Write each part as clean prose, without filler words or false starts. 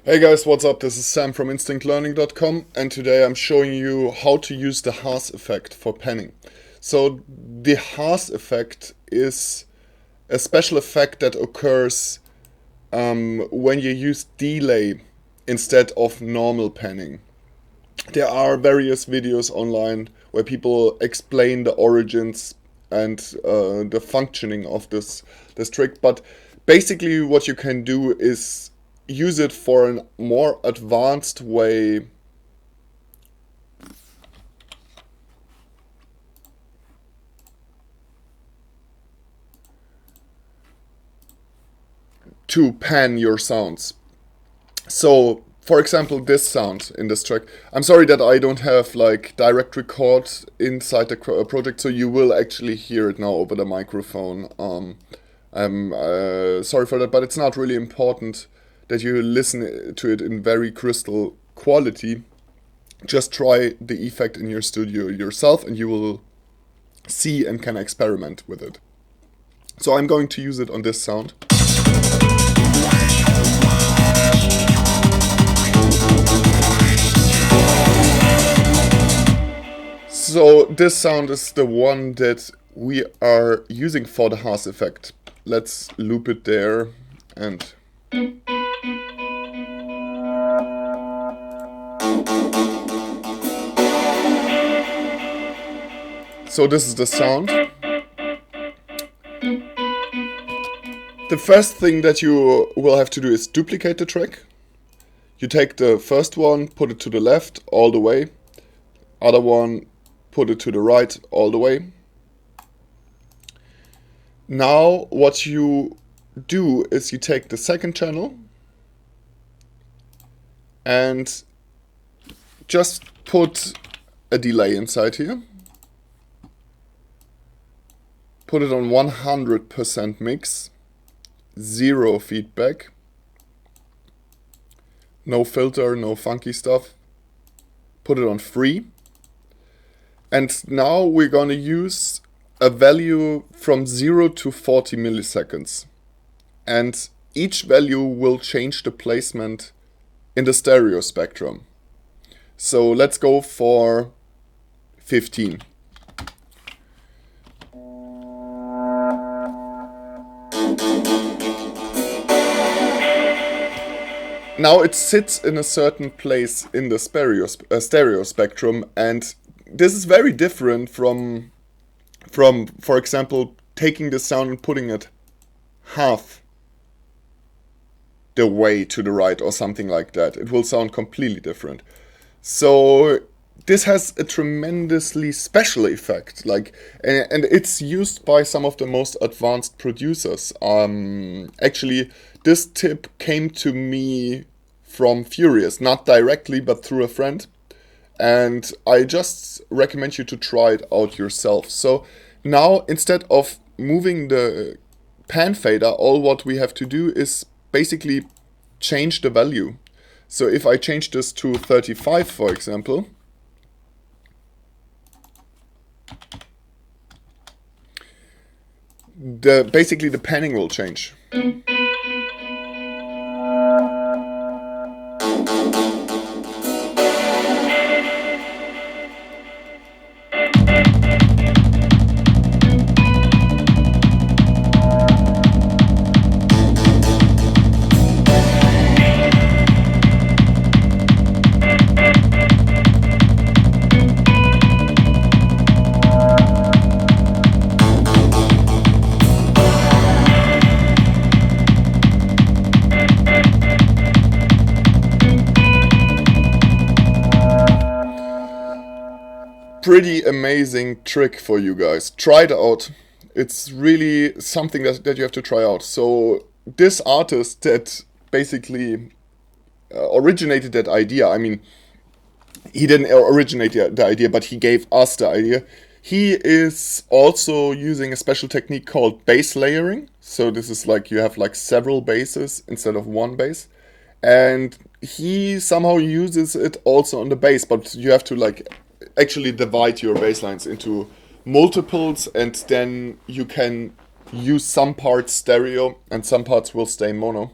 Hey guys, what's up? This is Sam from instantlearning.com, and today I'm showing you how to use the Haas effect for panning. So the Haas effect is a special effect that occurs when you use delay instead of normal panning. There are various videos online where people explain the origins and the functioning of this trick, but basically what you can do is use it for a more advanced way to pan your sounds. So, for example, this sound in this track. I'm sorry that I don't have like direct record inside the project, so you will actually hear it now over the microphone. I'm sorry for that, but it's not really important that you listen to it in very crystal quality. Just try the effect in your studio yourself and you will see and can experiment with it. So I'm going to use it on this sound. So this sound is the one that we are using for the Haas effect. Let's loop it there and so this is the sound. The first thing that you will have to do is duplicate the track. You take the first one, put it to the left all the way. Other one, put it to the right all the way. Now what you do is you take the second channel and just put a delay inside here. Put it on 100% mix, 0 feedback, no filter, no funky stuff. Put it on free. And now we're going to use a value from 0 to 40 milliseconds. And each value will change the placement in the stereo spectrum. So let's go for 15. Now it sits in a certain place in the stereo spectrum, and this is very different from, for example, taking the sound and putting it half the way to the right or something like that. It will sound completely different. So this has a tremendously special effect, and it's used by some of the most advanced producers. Actually, this tip came to me from Furious, not directly, but through a friend. And I just recommend you to try it out yourself. So now, instead of moving the pan fader, all what we have to do is basically change the value. So if I change this to 35, for example, basically the panning will change. Pretty amazing trick for you guys. Try it out. It's really something that you have to try out. So this artist that basically originated that idea, I mean, he didn't originate the idea, but he gave us the idea. He is also using a special technique called bass layering. So this is like you have like several basses instead of one bass. And he somehow uses it also on the bass, but you have to like actually divide your bass lines into multiples, and then you can use some parts stereo and some parts will stay mono.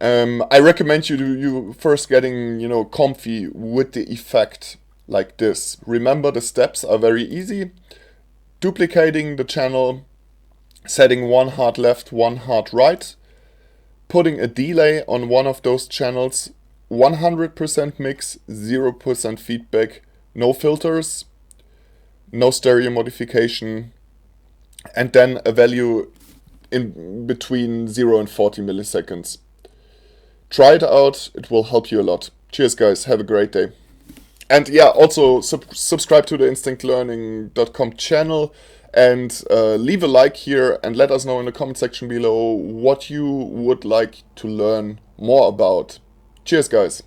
I recommend you first getting, you know, comfy with the effect like this. Remember, the steps are very easy. Duplicating the channel, setting one hard left, one hard right, putting a delay on one of those channels, 100% mix, 0% feedback, no filters, no stereo modification, and then a value in between 0 and 40 milliseconds. Try it out, it will help you a lot. Cheers guys, have a great day. And yeah, also subscribe to the instinctlearning.com channel and leave a like here and let us know in the comment section below what you would like to learn more about. Cheers guys.